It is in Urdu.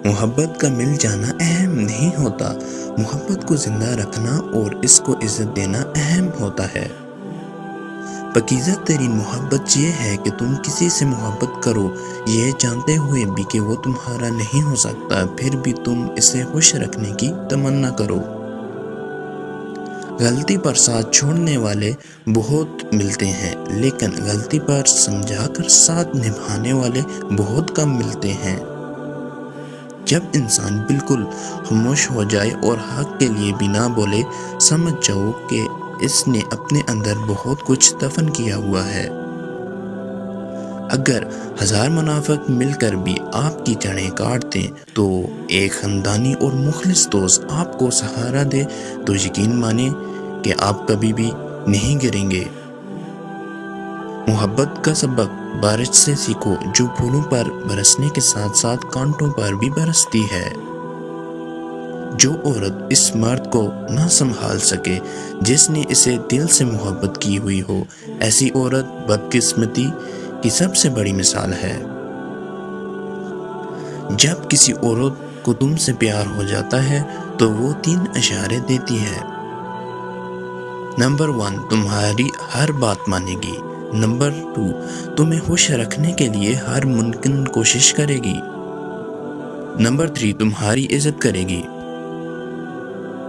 محبت کا مل جانا اہم نہیں ہوتا، محبت کو زندہ رکھنا اور اس کو عزت دینا اہم ہوتا ہے۔ پاکیزہ ترین محبت یہ ہے کہ تم کسی سے محبت کرو یہ جانتے ہوئے بھی کہ وہ تمہارا نہیں ہو سکتا، پھر بھی تم اسے خوش رکھنے کی تمنا کرو۔ غلطی پر ساتھ چھوڑنے والے بہت ملتے ہیں، لیکن غلطی پر سمجھا کر ساتھ نبھانے والے بہت کم ملتے ہیں۔ جب انسان بالکل خاموش ہو جائے اور حق کے لیے بھی نہ بولے، سمجھ جاؤ کہ اس نے اپنے اندر بہت کچھ دفن کیا ہوا ہے۔ اگر 1000 منافق مل کر بھی آپ کی جڑیں کاٹ دیں تو ایک خاندانی اور مخلص دوست آپ کو سہارا دے تو یقین مانیں کہ آپ کبھی بھی نہیں گریں گے۔ محبت کا سبق بارش سے سیکھو جو پھولوں پر برسنے کے ساتھ ساتھ کانٹوں پر بھی برستی ہے۔ جو عورت اس مرد کو نہ سنبھال سکے جس نے اسے دل سے محبت کی ہوئی ہو، ایسی عورت بدقسمتی کی سب سے بڑی مثال ہے۔ جب کسی عورت کو تم سے پیار ہو جاتا ہے تو وہ 3 اشارے دیتی ہے۔ نمبر 1، تمہاری ہر بات مانے گی۔ نمبر 2، تمہیں خوش رکھنے کے لیے ہر ممکن کوشش کرے گی۔ نمبر 3، تمہاری عزت کرے گی۔